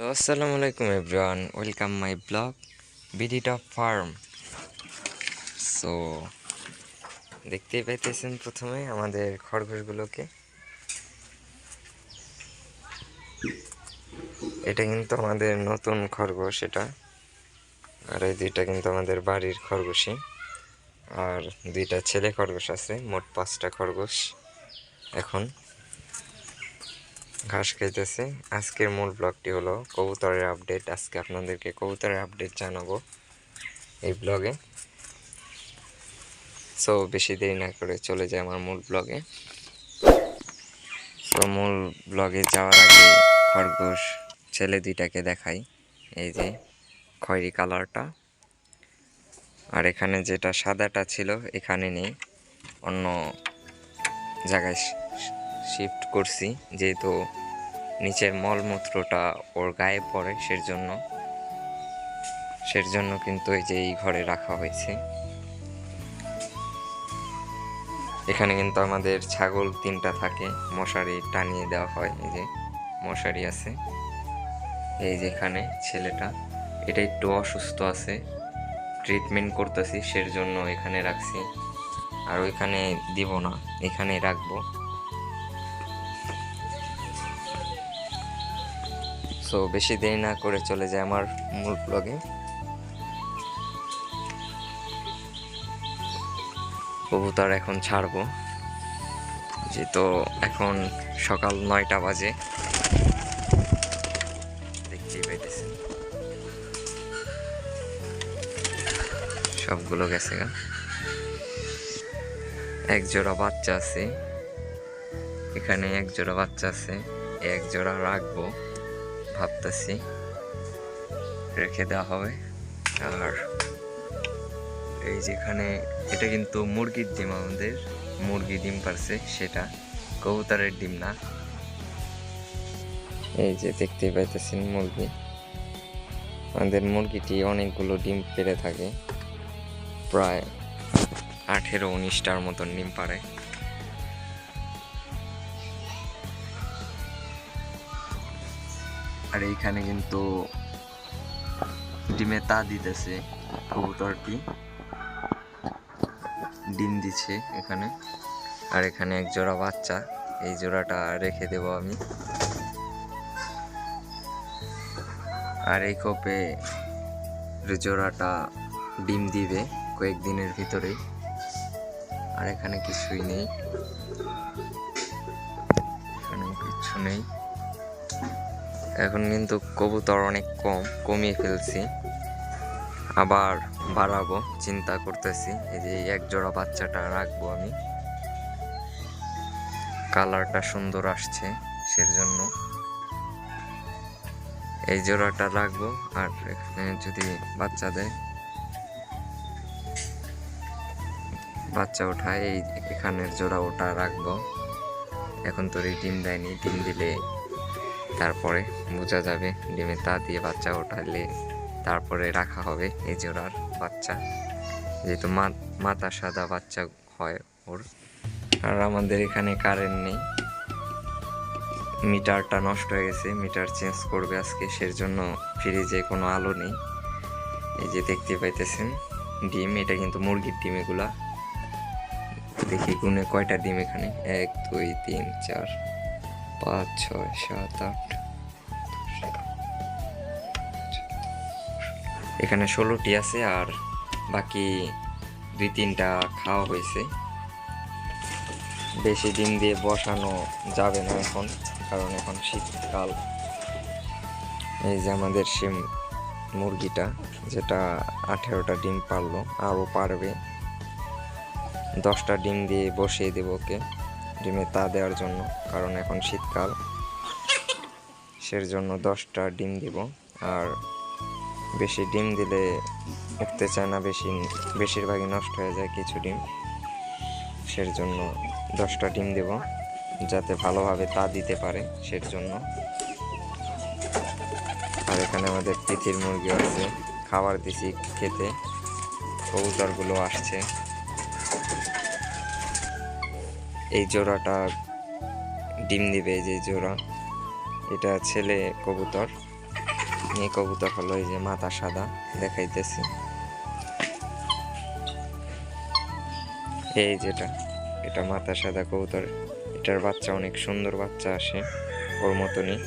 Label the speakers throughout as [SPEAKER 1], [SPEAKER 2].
[SPEAKER 1] আসসালামু আলাইকুম everyone, welcome my blog বিডিটা ফার্ম। সো দেখতেই পাইতেছেন প্রথমে আমাদের খরগোশগুলোকে। এটা কিন্তু আমাদের নতুন খরগোশ এটা, আর এই দুইটা কিন্তু আমাদের বাড়ির খরগোশই। আর দুইটা ছেলে খরগোশ আছে, মোট 5টা খরগোশ এখন ঘাস খাইতেছে। আজকের মূল ব্লগটি হলো কবুতরের আপডেট। আজকে আপনাদেরকে কবুতরের আপডেট জানাবো এই ব্লগে। সো বেশি দেরি না করে চলে যায় আমার মূল ব্লগে। তো মূল ব্লগে যাওয়ার আগে খরগোশ ছেলে দুইটাকে দেখাই। এই যে খয়েরি কালারটা, আর এখানে যেটা সাদাটা ছিল এখানে নেই, অন্য জায়গায় শিফট করছি, যেহেতু নিচের মলমূত্রটা ওর গায়ে পড়ে সেজন্য কিন্তু এই যে এই ঘরে রাখা হয়েছে। এখানে কিন্তু আমাদের ছাগল 3টা থাকে, মশারি টানিয়ে দেওয়া হয়। এই যে মশারি আছে। এই যে এখানে ছেলেটা, এটা একটু অসুস্থ আছে, ট্রিটমেন্ট করতেছি, সেজন্য এখানে রাখছি। আর ওইখানে দিব না, এখানে রাখবো। সো বেশি দেরি না করে চলে যায় আমার মূল ব্লগে। কবুতর এখন ছাড়বো, যেহেতু এখন সকাল 9টা বাজে, দেখতেই পাইতেছেন সবগুলো গেছে গা। এক জোড়া বাচ্চা আছে এখানে, এক জোড়া বাচ্চা আছে, এক জোড়া রাখবো ভাবতেছি, রেখে দেওয়া হবে। আর এই যেখানে এটা কিন্তু মুরগির ডিম, আমাদের মুরগি ডিম পারছে, সেটা কবুতরের ডিম না। এই যে দেখতেই পাইতেছেন মুরগি, আমাদের মুরগিটি অনেকগুলো ডিম পেড়ে থাকে, প্রায় 18-19টার মতন ডিম পারে। আর এইখানে কিন্তু ডিমে তা দিতেছে, কবুতরটি ডিম দিচ্ছে এখানে। আর এখানে এক জোড়া বাচ্চা, এই জোড়াটা রেখে দেব আমি। আর এই কোপে জোড়াটা ডিম দিবে কয়েকদিনের ভিতরেই। আর এখানে কিছুই নেই, এখানে কিছু নেই। এখন কিন্তু কবুতর অনেক কমিয়ে ফেলছি, আবার বাড়াবো চিন্তা করতেছি। এই যে এক জোড়া বাচ্চাটা রাখবো আমি, কালারটা সুন্দর আসছে সেজন্য এই জোড়াটা রাখবো। আর এখানে যদি বাচ্চা দেয়, বাচ্চা ওঠায়, এই এখানের জোড়া ওটা রাখবো। এখন তো ডিম দেয়নি, ডিম দিলে তারপরে বোঝা যাবে, ডিমে তা দিয়ে বাচ্চা ওঠালে তারপরে রাখা হবে এই জোড়ার বাচ্চা, যেহেতু মাথা সাদা বাচ্চা হয় ওর। আর আমাদের এখানে কারেন্ট নেই, মিটারটা নষ্ট হয়ে গেছে, মিটার চেঞ্জ করবে আজকে, সেজন্য ফ্রিজে কোনো আলো নেই। এই যে দেখতে পাইতেছেন ডিম, এটা কিন্তু মুরগির ডিম এগুলা। দেখি গুনে কয়টা ডিম এখানে, 1 2 3 4 5 6 7 8, এখানে 16টি আছে। আর বাকি 2-3টা খাওয়া হয়েছে। বেশি ডিম দিয়ে বসানো যাবে না এখন, কারণ এখন শীতকাল। এই যে আমাদের সে মুরগিটা, যেটা 18টা ডিম পারলো, আরও পারবে। 10টা ডিম দিয়ে বসিয়ে দেবো ওকে, ডিমে তা দেওয়ার জন্য, কারণ এখন শীতকাল, সেজন্য 10টা ডিম দিব। আর বেশি ডিম দিলে উঠতে চায় না, বেশিরভাগই নষ্ট হয়ে যায় কিছু ডিম, সেজন্য 10টা ডিম দেব, যাতে ভালোভাবে তা দিতে পারে সেজন্য। আর এখানে আমাদের তিতির মুরগি আছে, খাবার দিছি খেতে, কবুতরগুলো আসছে। এই জোড়াটা ডিম দিবে, যে জোড়া, এটা ছেলে কবুতর। এই কবুতর হলো এই যে মাথা সাদা দেখাইতেছি, এই যেটা এটা মাথা সাদা কবুতর। এটার বাচ্চা অনেক সুন্দর বাচ্চা আসে ওর মতনই।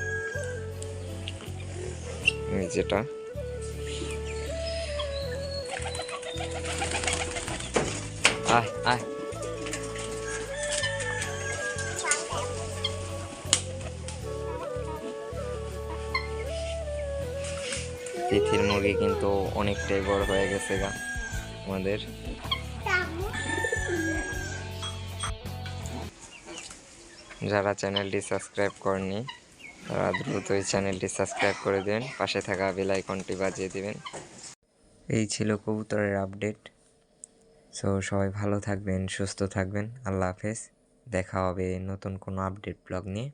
[SPEAKER 1] এই যেটা আয় আয় তিথির মুরগি কিন্তু অনেকটাই বড় হয়ে গেছে গা আমাদের। যারা চ্যানেলটি সাবস্ক্রাইব করেননি তারা দ্রুত এই চ্যানেলটি সাবস্ক্রাইব করে দেবেন, পাশে থাকা বেল আইকনটি বাজিয়ে দিবেন। এই ছিল কবুতরের আপডেট। সো সবাই ভালো থাকবেন, সুস্থ থাকবেন। আল্লাহ হাফেজ। দেখা হবে নতুন কোনো আপডেট ব্লগ নিয়ে।